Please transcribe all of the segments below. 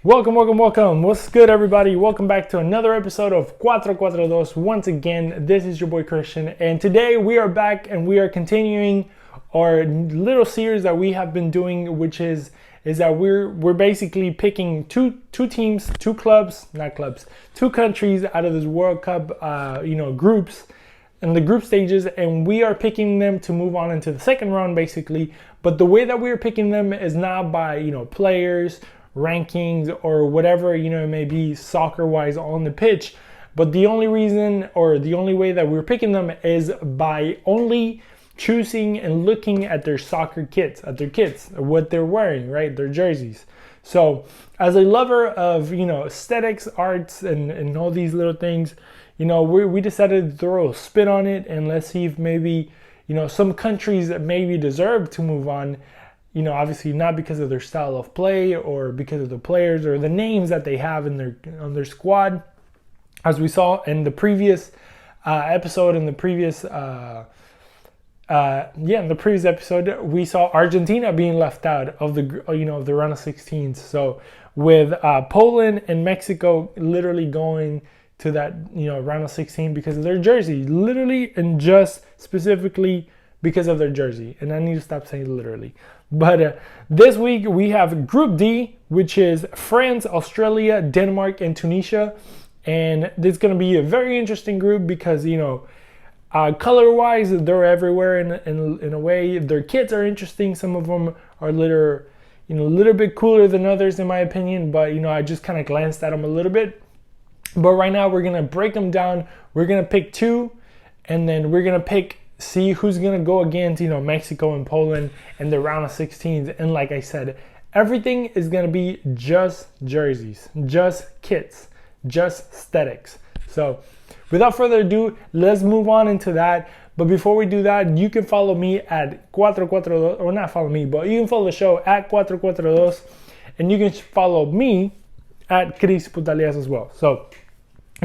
Welcome. What's good, everybody? Welcome back to another episode of 442. Once again, this is your boy Christian, and today we are back and we are continuing our little series that we have been doing, which is that we're basically picking two teams, two countries out of this World Cup, groups and the group stages, and we are picking them to move on into the second round, basically. But the way that we're picking them is not by players, rankings, or whatever it may be soccer wise on the pitch, but the only reason or the only way that we're picking them is by only choosing and looking at their soccer kits, what they're wearing, right, their jerseys. So as a lover of aesthetics, arts, and all these little things, we decided to throw a spin on it, and let's see if maybe some countries that maybe deserve to move on. Obviously not because of their style of play or because of the players or the names that they have on their squad. As we saw in the previous episode, in the previous episode, we saw Argentina being left out of the the round of 16s. So with Poland and Mexico literally going to that round of 16 because of their jersey, literally and just specifically because of their jersey. And I need to stop saying literally. But this week we have Group D, which is France, Australia, Denmark, and Tunisia. And this is going to be a very interesting group because, color-wise, they're everywhere in a way. Their kits are interesting. Some of them are a little bit cooler than others, in my opinion. But, I just kind of glanced at them a little bit. But right now we're going to break them down. We're going to pick two, and then we're going to see who's going to go against, Mexico and Poland in the round of 16s. And like I said, everything is going to be just jerseys, just kits, just aesthetics. So without further ado, let's move on into that. But before we do that, you can follow me at 442, or not follow me, but you can follow the show at 442, and you can follow me at Cris Putalias as well. So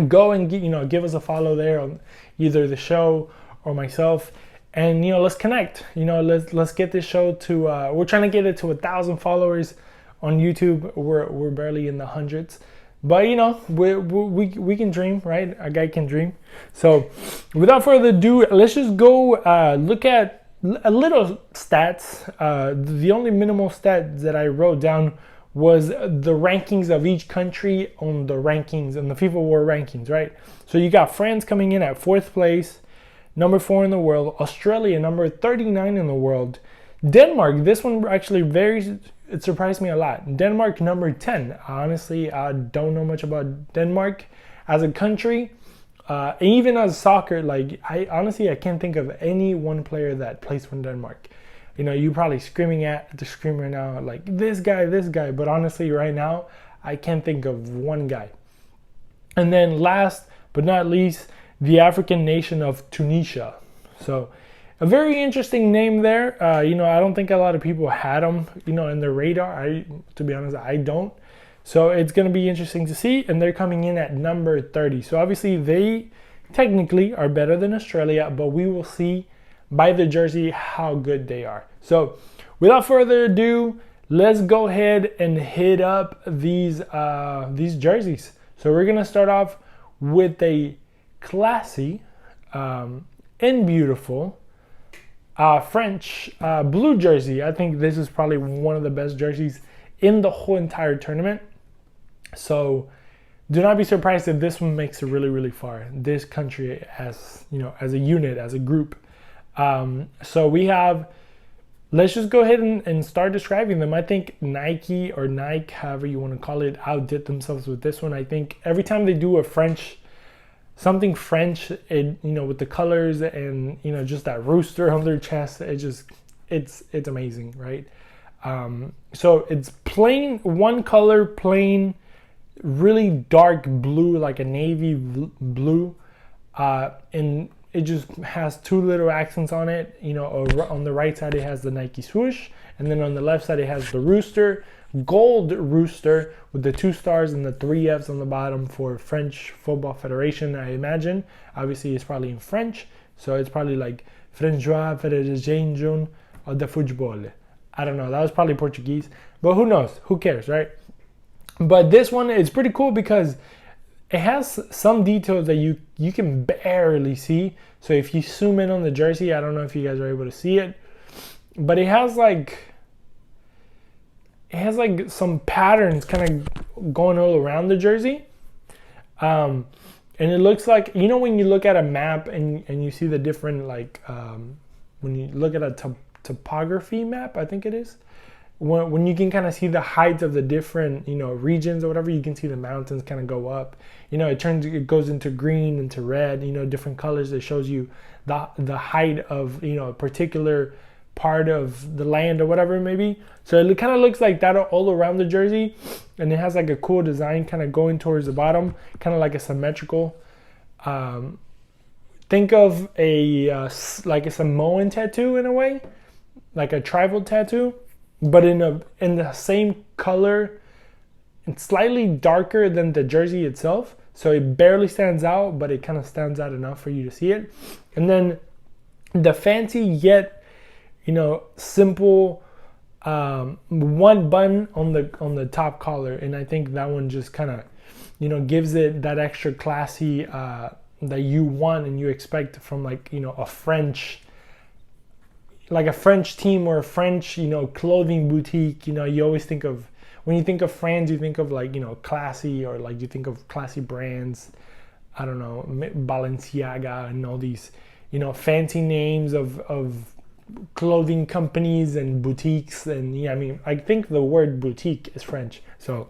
go and give us a follow there on either the show or myself, and let's connect. Let's get this show to we're trying to get it to 1,000 followers on YouTube. We're barely in the hundreds, but we can dream, right? A guy can dream. So without further ado, let's just go look at a little stats. The only minimal stat that I wrote down was the rankings of each country on the rankings and the FIFA World rankings, right? So you got France coming in at 4th place, number 4 in the world. Australia, number 39 in the world. Denmark, this one actually it surprised me a lot. Denmark, number 10. Honestly, I don't know much about Denmark as a country. Even as soccer, I can't think of any one player that plays for Denmark. You probably screaming at the screen right now, like this guy. But honestly, right now, I can't think of one guy. And then last but not least, the African nation of Tunisia. So a very interesting name there. I don't think a lot of people had them, in their radar. To be honest, I don't. So it's going to be interesting to see. And they're coming in at number 30. So obviously they technically are better than Australia, but we will see by the jersey how good they are. So without further ado, let's go ahead and hit up these jerseys. So we're going to start off with a classy and beautiful French blue jersey. I think this is probably one of the best jerseys in the whole entire tournament. So do not be surprised if this one makes it really, really far. This country as as a unit, as a group. So we have, let's just go ahead and start describing them. I think Nike, however you want to call it, outdid themselves with this one. I think every time they do something French, with the colors and just that rooster on their chest, it's amazing, right? So it's plain, one color, plain, really dark blue, like a navy blue, and it just has two little accents on it. On the right side it has the Nike swoosh, and then on the left side it has the rooster, gold rooster with the 2 stars and the 3 F's on the bottom for French Football Federation, I imagine. Obviously it's probably in French, so it's probably like François Federation de Football. I don't know, that was probably Portuguese, but who knows, who cares, right? But this one is pretty cool because it has some details that you can barely see. So if you zoom in on the jersey, I don't know if you guys are able to see it, but it has like some patterns kind of going all around the jersey. And it looks like, you know, when you look at a map and you see the different, like, when you look at a topography map, I think it is, when you can kind of see the height of the different, you know, regions or whatever, you can see the mountains kind of go up. You know, it goes into green, into red, you know, different colors. It shows you the height of, you know, a particular part of the land or whatever it may be. So it kind of looks like that all around the jersey, and it has like a cool design kind of going towards the bottom, kind of like a symmetrical. Think of like a Samoan tattoo in a way, like a tribal tattoo, but in the same color and slightly darker than the jersey itself. So it barely stands out, but it kind of stands out enough for you to see it. And then the fancy yet, you know, simple one button on the top collar, and I think that one just kind of, you know, gives it that extra classy that you want and you expect from, like, you know, a French team or a French, you know, clothing boutique. You know, you always think of, when you think of France, you think of, like, you know, classy, or like you think of classy brands. I don't know, Balenciaga and all these, you know, fancy names of clothing companies and boutiques. And yeah, I mean, I think the word boutique is French, so,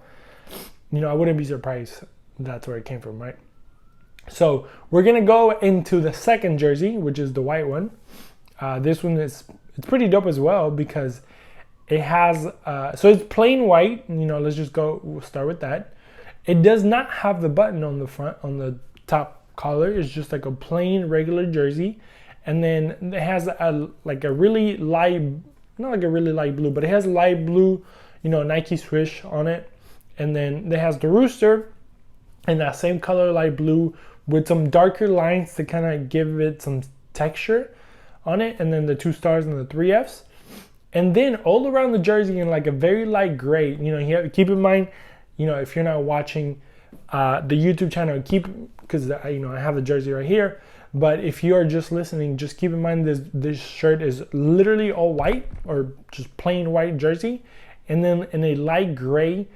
you know, I wouldn't be surprised that's where it came from, right? So we're gonna go into the second jersey, which is the white one. This one it's pretty dope as well because it has so it's plain white. You know, we'll start with that. It does not have the button on the front, on the top collar. It's just like a plain regular jersey. And then it has a really light, not like a really light blue, but it has light blue, you know, Nike swoosh on it. And then it has the rooster in that same color, light blue, with some darker lines to kind of give it some texture on it. And then the 2 stars and the 3 Fs. And then all around the jersey in like a very light gray, you know, keep in mind, you know, if you're not watching the YouTube channel, because, you know, I have the jersey right here. But if you are just listening, just keep in mind this shirt is literally all white, or just plain white jersey. And then in a light gray,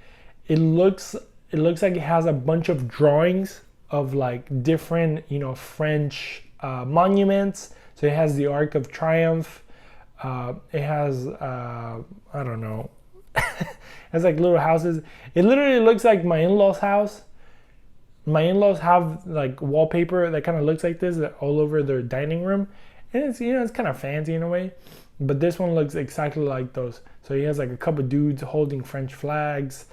it looks like it has a bunch of drawings of like different, you know, French monuments. So it has the Arc of Triumph. It has, I don't know, it has like little houses. It literally looks like my in-laws' house. My in-laws have like wallpaper that kind of looks like this all over their dining room. And it's, you know, it's kind of fancy in a way. But this one looks exactly like those. So he has like a couple dudes holding French flags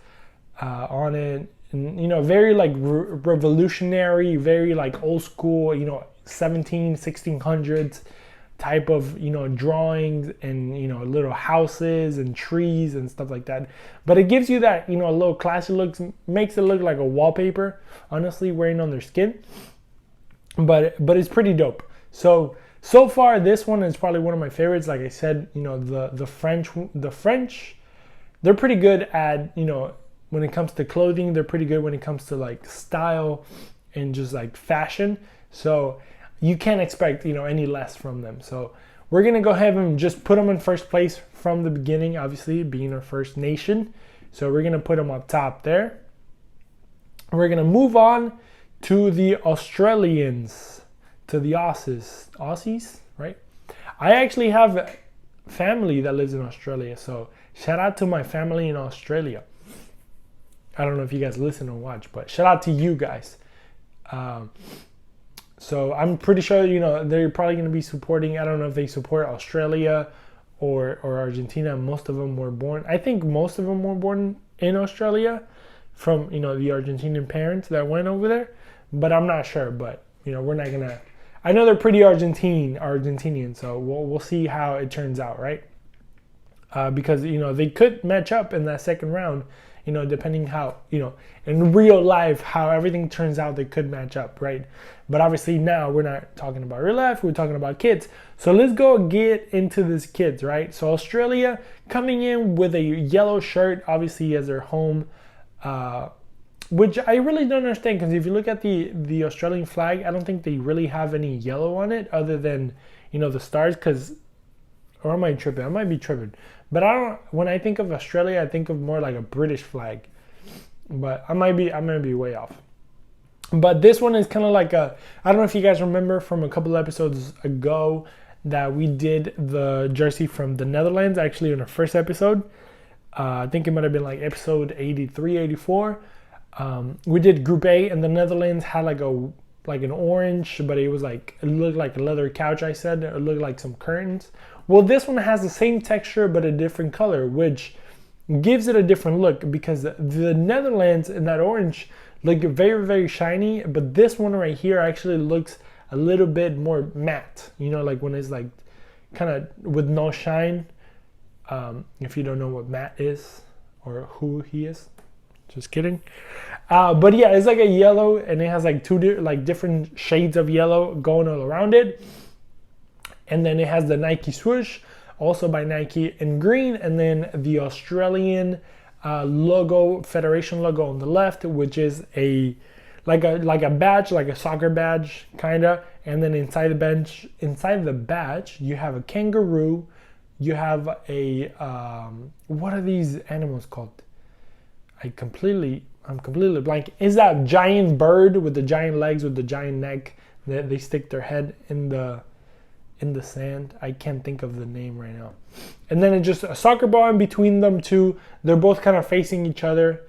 on it. And, you know, very like revolutionary, very like old school, you know, 1600s type of, you know, drawings and, you know, little houses and trees and stuff like that. But it gives you that, you know, a little classy look, makes it look like a wallpaper, honestly, wearing on their skin. But it's pretty dope. So far this one is probably one of my favorites. Like I said, you know, the French, they're pretty good at, you know, when it comes to clothing. They're pretty good when it comes to like style and just like fashion. So you can't expect, you know, any less from them. So we're going to go ahead and just put them in first place from the beginning, obviously being our first nation. So we're going to put them up top there. We're going to move on to the Australians, to the Aussies, right? I actually have family that lives in Australia. So shout out to my family in Australia. I don't know if you guys listen or watch, but shout out to you guys. So I'm pretty sure, you know, they're probably going to be supporting, I don't know if they support Australia or Argentina. Most of them were born, I think most of them were born in Australia from, you know, the Argentinian parents that went over there. But I'm not sure, but, you know, we're not going to, I know they're pretty Argentinian, so we'll see how it turns out, right? Because, you know, they could match up in that second round, you know, depending how, you know, in real life, how everything turns out, they could match up, right? But obviously now we're not talking about real life, we're talking about kids. So let's go get into this kids, right? So Australia coming in with a yellow shirt, obviously as their home which I really don't understand, because if you look at the Australian flag, I don't think they really have any yellow on it other than, the stars. Because, or am I tripping? I might be tripping, but I don't. When I think of Australia, I think of more like a British flag, but I might be way off. But this one is kind of like I don't know if you guys remember from a couple of episodes ago that we did the jersey from the Netherlands, actually in our first episode. I think it might have been like episode 83, 84. We did Group A, and the Netherlands had like an orange, but it looked like a leather couch. I said it looked like some curtains. Well, this one has the same texture but a different color, which gives it a different look, because the Netherlands in that orange look very, very shiny, but this one right here actually looks a little bit more matte. Like when it's like kind of with no shine. If you don't know what Matt is or who he is, just kidding. But yeah, it's like a yellow, and it has like two different shades of yellow going all around it. And then it has the Nike swoosh, also by Nike, in green, and then the Australian logo, Federation logo on the left, which is like a badge, like a soccer badge kinda. And then inside the badge, you have a kangaroo. You have a what are these animals called? I'm completely blank. Is that giant bird with the giant legs, with the giant neck? They stick their head in the sand. I can't think of the name right now. And then it's just a soccer ball in between them two. They're both kind of facing each other.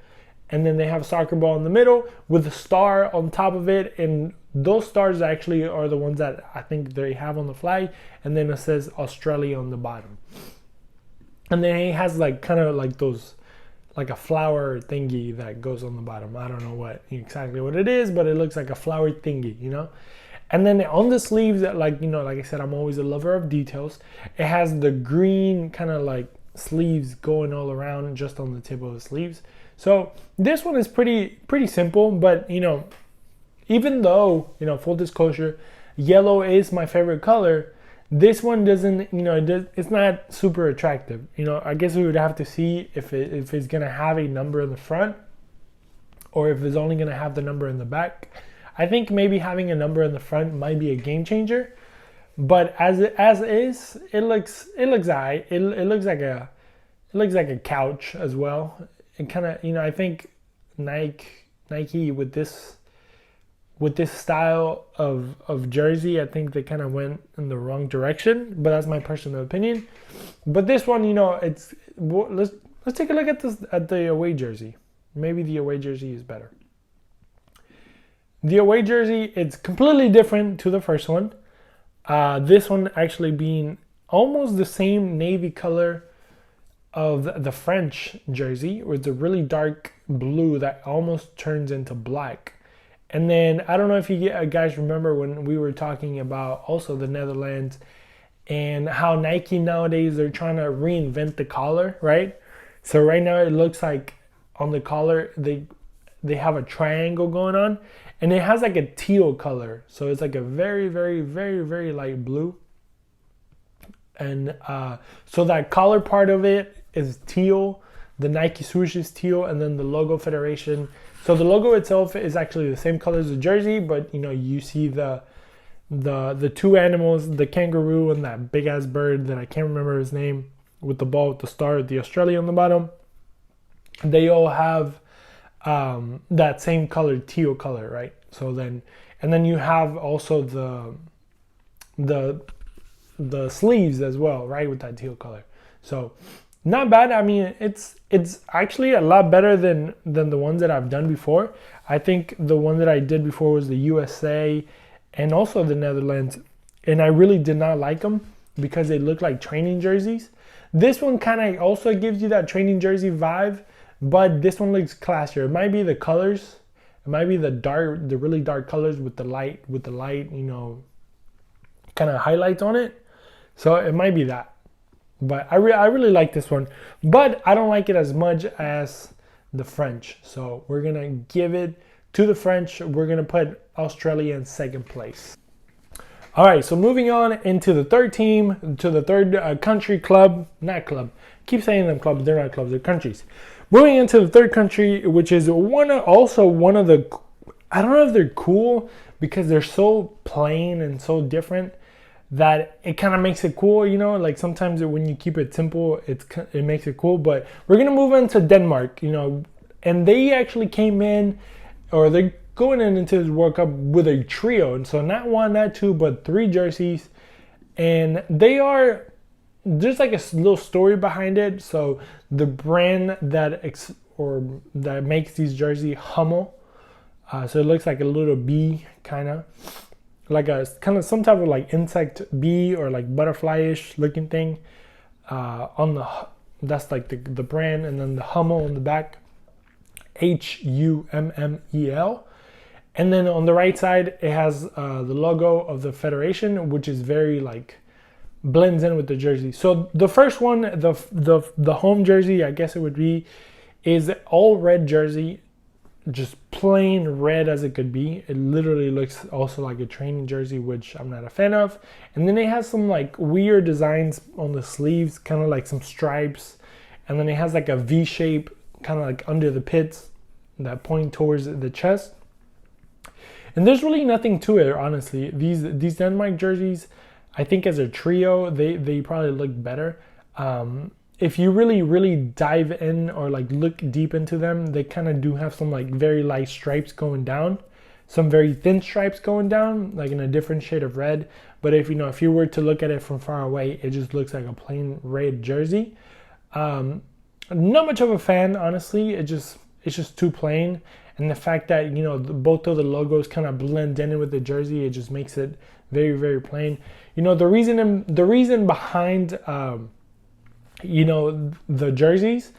And then they have a soccer ball in the middle with a star on top of it. And those stars actually are the ones that I think they have on the flag. And then it says Australia on the bottom. And then it has like kind of like those, like a flower thingy that goes on the bottom. I don't know exactly what it is, but it looks like a flower thingy, And then on the sleeves, like I said, I'm always a lover of details. It has the green kind of like sleeves going all around just on the tip of the sleeves. So this one is pretty simple, but even though, full disclosure, yellow is my favorite color, this one doesn't, it's not super attractive. I guess we would have to see if it's going to have a number in the front, or if it's only going to have the number in the back. I think maybe having a number in the front might be a game changer, but as is, it looks alright. It looks like a couch as well. And kind of, I think Nike with this style of jersey, I think they kind of went in the wrong direction, but that's my personal opinion. But this one, let's take a look at the away jersey. Maybe the away jersey is better. The away jersey, it's completely different to the first one. This one actually being almost the same navy color of the French jersey, with a really dark blue that almost turns into black. And then I don't know if you guys remember when we were talking about also the Netherlands and how Nike nowadays, they're trying to reinvent the collar, right? So right now it looks like on the collar they have a triangle going on, and it has like a teal color. So it's like a very, very, very, very light blue. And so that collar part of it is teal. The Nike swoosh is teal, and then the logo Federation. So the logo itself is actually the same color as the jersey, but you see the two animals, the kangaroo and that big ass bird that I can't remember his name, with the ball with the star, the Australia on the bottom. They all have that same color, teal color, right? So then, and then you have also the sleeves as well, right, with that teal color. So not bad. I mean, it's actually a lot better than the ones that I've done before. I think the one that I did before was the USA and also the Netherlands, and I really did not like them because they look like training jerseys. This one kind of also gives you that training jersey vibe, but this one looks classier. It might be the colors. It might be the really dark colors with the light, kind of highlights on it. So it might be that. But I really like this one. But I don't like it as much as the French. So we're going to give it to the French. We're going to put Australia in second place. All right, so moving on into the third team, to the third country club. Not club. Keep saying them clubs. They're not clubs. They're countries. Moving into the third country, which is one of the, I don't know if they're cool because they're so plain and so different that it kind of makes it cool, you know. Like sometimes when you keep it simple, it makes it cool. But we're gonna move into Denmark, you know, and they actually came in, or they're going into this World Cup with a trio, and so not one, not two, but 3 jerseys, and there's like a little story behind it. So the brand that makes these jerseys, Hummel, so it looks like a little bee, kind of some type of like insect bee or like butterfly-ish looking thing. That's like the brand, and then the Hummel on the back, Hummel. And then on the right side, it has the logo of the federation, which is very like blends in with the jersey. So the first one, the home jersey, I guess it would be, is all red jersey, just plain red as it could be. It literally looks also like a training jersey, which I'm not a fan of. And then it has some like weird designs on the sleeves, kind of like some stripes. And then it has like a V shape, kind of like under the pits that point towards the chest. And there's really nothing to it, honestly. These Denmark jerseys, I think as a trio, they probably look better. If you really dive in or like look deep into them, they kind of do have some like very light stripes going down, some very thin stripes going down, like in a different shade of red. But if you were to look at it from far away, it just looks like a plain red jersey. Not much of a fan, honestly. It's just too plain, and the fact that both of the logos kind of blend in with the jersey, it just makes it very, very plain. The reason behind the jerseys,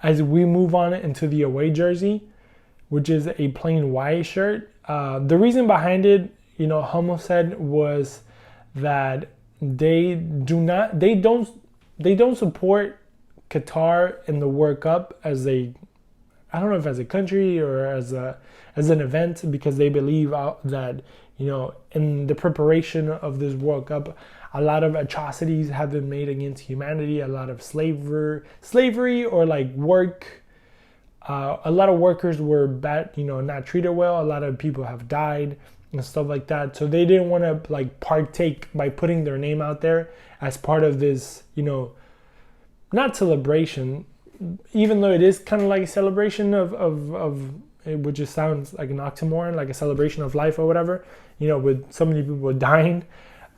as we move on into the away jersey, which is a plain white shirt, the reason behind it, Hummel said, was that they don't support Qatar in the World Cup I don't know if as a country or as an event, because they believe that in the preparation of this World Cup, a lot of atrocities have been made against humanity, a lot of slavery or like work. A lot of workers were bad, not treated well. A lot of people have died and stuff like that. So they didn't want to like partake by putting their name out there as part of this, not celebration, even though it is kind of like a celebration of which just sounds like an oxymoron, like a celebration of life or whatever, with so many people dying,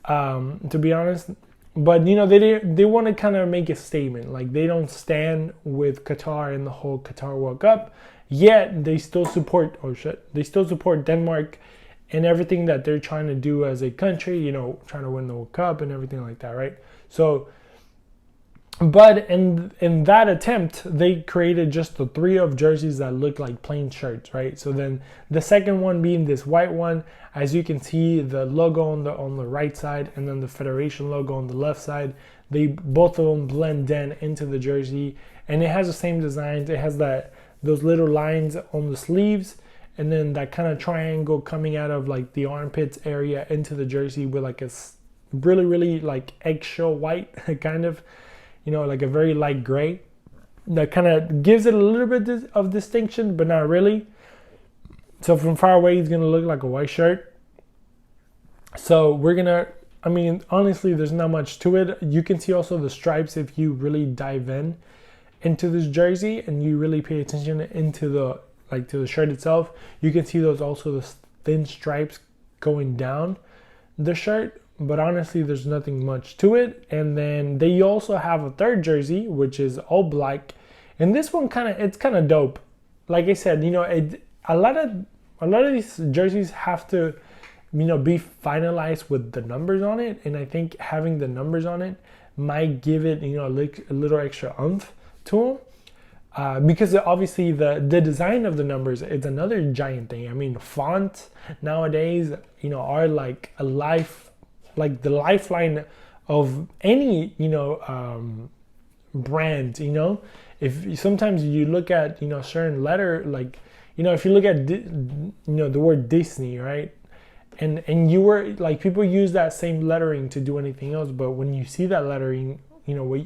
to be honest. But they want to kind of make a statement, like they don't stand with Qatar in the whole Qatar World Cup, yet they still support Denmark and everything that they're trying to do as a country, trying to win the World Cup and everything like that, right? So, but in that attempt, they created just the 3 of jerseys that look like plain shirts, right? So then the second one being this white one, as you can see, the logo on the right side, and then the Federation logo on the left side, both of them blend into the jersey, and it has the same designs. It has those little lines on the sleeves, and then that kind of triangle coming out of like the armpits area into the jersey with like a really, really like eggshell white kind of, like a very light gray that kind of gives it a little bit of distinction, but not really. So from far away, it's going to look like a white shirt. So honestly, there's not much to it. You can see also the stripes if you really dive into this jersey and you really pay attention to the shirt itself. You can see the thin stripes going down the shirt. But honestly, there's nothing much to it. And then they also have a third jersey, which is all black. And this one it's kind of dope. Like I said, a lot of these jerseys have to, be finalized with the numbers on it. And I think having the numbers on it might give it, a little extra oomph to them. Because obviously the design of the numbers is another giant thing. I mean, fonts nowadays, are like the lifeline of any brand. If sometimes you look at certain letter, like if you look at the word Disney, right, and you were like, people use that same lettering to do anything else, but when you see that lettering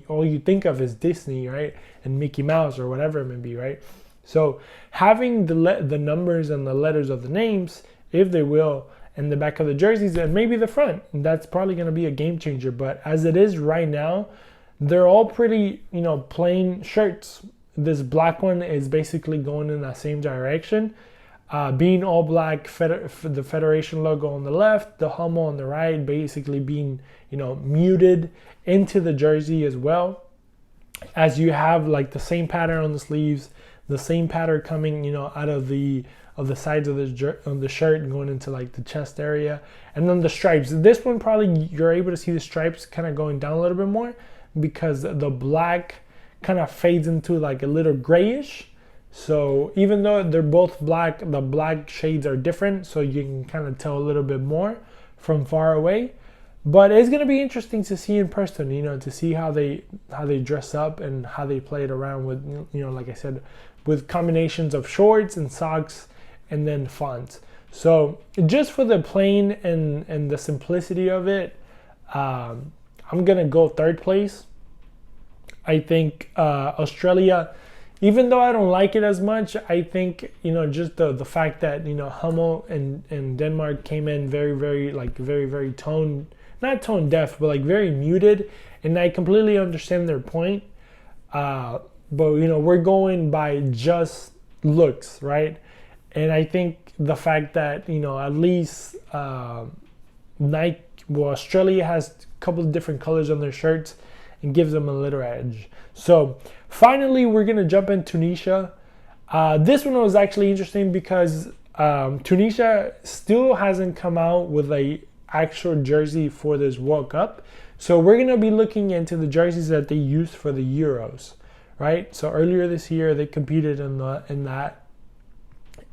all you think of is Disney, right? And Mickey Mouse or whatever it may be, right? So having the numbers and the letters of the names, if they will, in the back of the jerseys and maybe the front, that's probably going to be a game changer. But as it is right now, they're all pretty, plain shirts. This black one is basically going in that same direction. Being all black, the Federation logo on the left, the Hummel on the right, basically being, muted into the jersey as well. As you have like the same pattern on the sleeves, the same pattern coming, out of the sides of the shirt and going into like the chest area. And then the stripes. This one probably you're able to see the stripes kind of going down a little bit more because the black kind of fades into like a little grayish. So even though they're both black, the black shades are different, so you can kind of tell a little bit more from far away. But it's going to be interesting to see in person, to see how they dress up and how they play it around with, like I said, with combinations of shorts and socks and then fonts. So just for the plain and the simplicity of it, I'm going to go third place. I think Australia, even though I don't like it as much, I think, just the fact that, Hummel and Denmark came in very, very, very not tone deaf, but like very muted. And I completely understand their point. But, we're going by just looks, right? And I think the fact that, at least Australia has a couple of different colors on their shirts and gives them a little edge. So finally, we're going to jump in Tunisia. This one was actually interesting because Tunisia still hasn't come out with a actual jersey for this World Cup. So we're going to be looking into the jerseys that they used for the Euros, right? So earlier this year, they competed in that.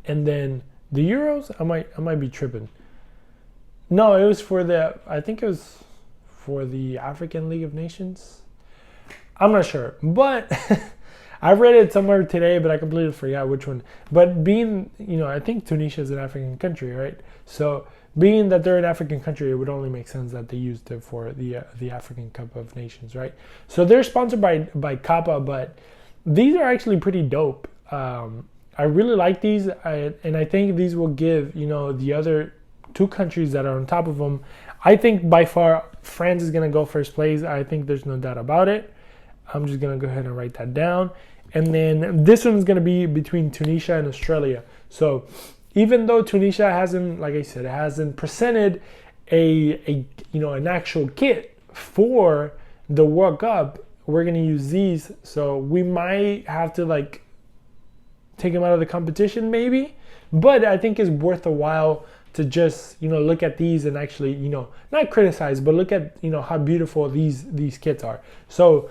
And then the Euros, I might be tripping. No, it was I think it was for the African League of Nations. I'm not sure, but I read it somewhere today, but I completely forgot which one. But being, I think Tunisia is an African country, right? So being that they're an African country, it would only make sense that they used it for the African Cup of Nations, right? So they're sponsored by Kappa, but these are actually pretty dope. I really like these, and I think these will give, the other two countries that are on top of them. I think by far France is going to go first place. I think there's no doubt about it. I'm just going to go ahead and write that down. And then this one is going to be between Tunisia and Australia. So even though Tunisia hasn't, like I said, hasn't presented an actual kit for the World Cup, we're going to use these. So we might have to take them out of the competition maybe, but I think it's worth a while to just, look at these and actually, not criticize, but look at, how beautiful these kits are. So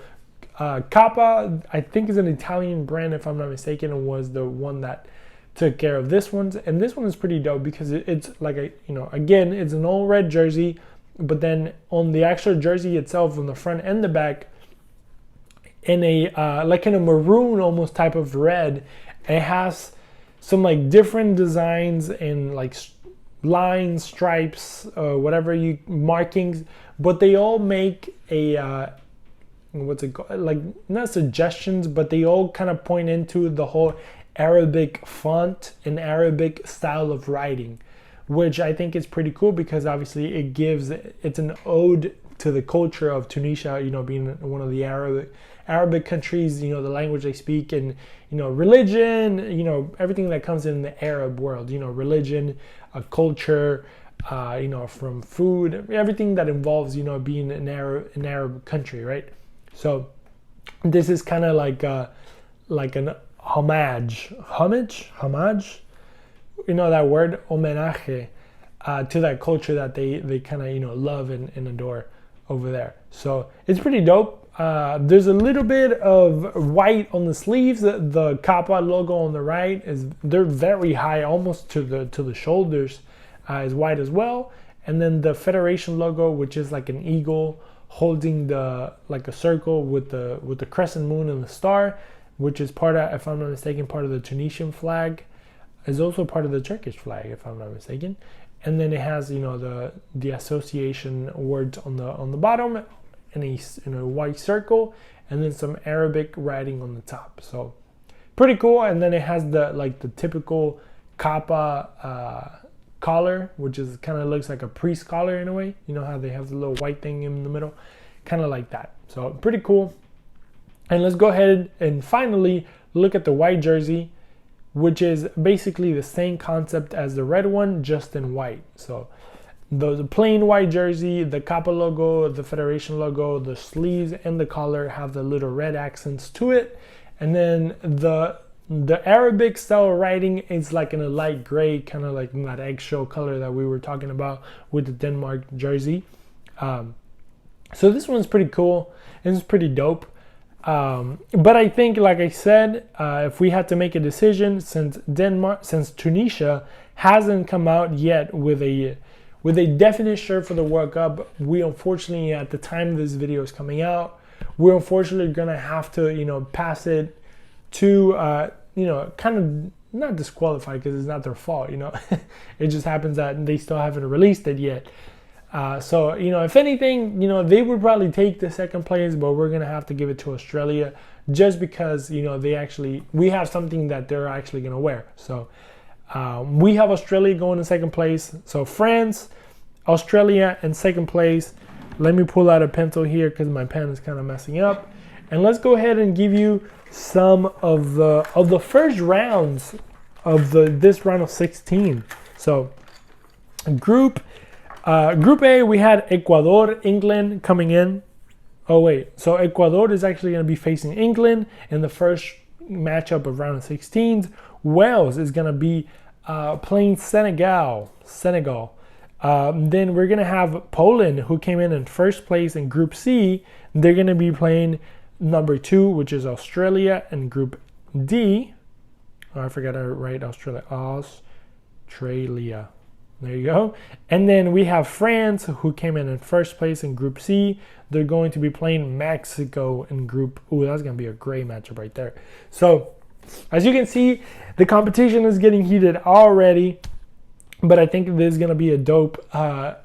Kappa, I think, is an Italian brand, if I'm not mistaken, and was the one that took care of this one. And this one is pretty dope because it's like again, it's an all red jersey, but then on the actual jersey itself, on the front and the back, in a maroon almost type of red, it has some different designs and lines, stripes, whatever markings, but they all make a what's it called? Not suggestions, but they all kind of point into the whole Arabic font and Arabic style of writing, which I think is pretty cool because obviously it's an ode to the culture of Tunisia, being one of the Arabic countries, the language they speak, and religion, everything that comes in the Arab world, religion, culture, from food, everything that involves, being an Arab country, right? So this is kind of like an homage, that word, homenaje, to that culture that they kind of, love and adore over there. So it's pretty dope. There's a little bit of white on the sleeves. The Kappa logo on the right they're very high, almost to the shoulders, is white as well. And then the Federation logo, which is like an eagle holding a circle with the crescent moon and the star, which is part of, if I'm not mistaken, part of the Tunisian flag, is also part of the Turkish flag, if I'm not mistaken. And then it has, the association words on the bottom, in a white circle, and then some Arabic writing on the top. So pretty cool. And then it has the typical Kappa collar, which is kind of looks like a priest collar in a way. You know how they have the little white thing in the middle, kind of like that. So pretty cool. And let's go ahead and finally look at the white jersey, which is basically the same concept as the red one, just in white. So the plain white jersey, the Kappa logo, the Federation logo, the sleeves and the collar have the little red accents to it. And then the Arabic style writing is like in a light gray, kind of like that eggshell color that we were talking about with the Denmark jersey. So this one's pretty cool. It's pretty dope. But I think, like I said, if we had to make a decision, since Tunisia hasn't come out yet with a definite shirt for the World Cup, we unfortunately, at the time this video is coming out, we're unfortunately gonna have to, pass it to, kind of not disqualified because it's not their fault, It just happens that they still haven't released it yet. So, if anything, they would probably take the second place, but we're going to have to give it to Australia just because, we have something that they're actually going to wear. So we have Australia going in second place. So France, Australia in second place. Let me pull out a pencil here because my pen is kind of messing up. And let's go ahead and give you some of the first rounds of this round of 16. So Group A, we had Ecuador, England coming in. Oh wait, so Ecuador is actually going to be facing England in the first matchup of round of 16. Wales is going to be playing Senegal. Then we're going to have Poland, who came in first place in Group C. They're going to be playing number 2, which is Australia, in Group D. Oh, I forgot to write Australia. There you go. And then we have France, who came in first place in Group C. They're going to be playing Mexico in Group... Ooh, that's going to be a great matchup right there. So, as you can see, the competition is getting heated already. But I think this is going to be a dope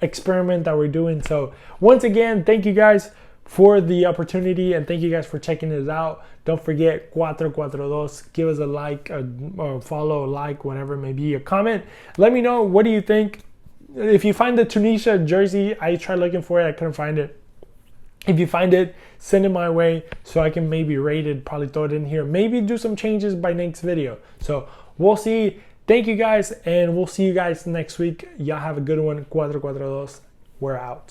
experiment that we're doing. So, once again, thank you guys for the opportunity, and thank you guys for checking this out. Don't forget, 442, give us a like, or follow, like, whatever it may be, a comment. Let me know, what do you think? If you find the Tunisia jersey, I tried looking for it, I couldn't find it. If you find it, send it my way so I can maybe rate it, probably throw it in here, maybe do some changes by next video. So we'll see. Thank you guys, and we'll see you guys next week. Y'all have a good one. 442, we're out.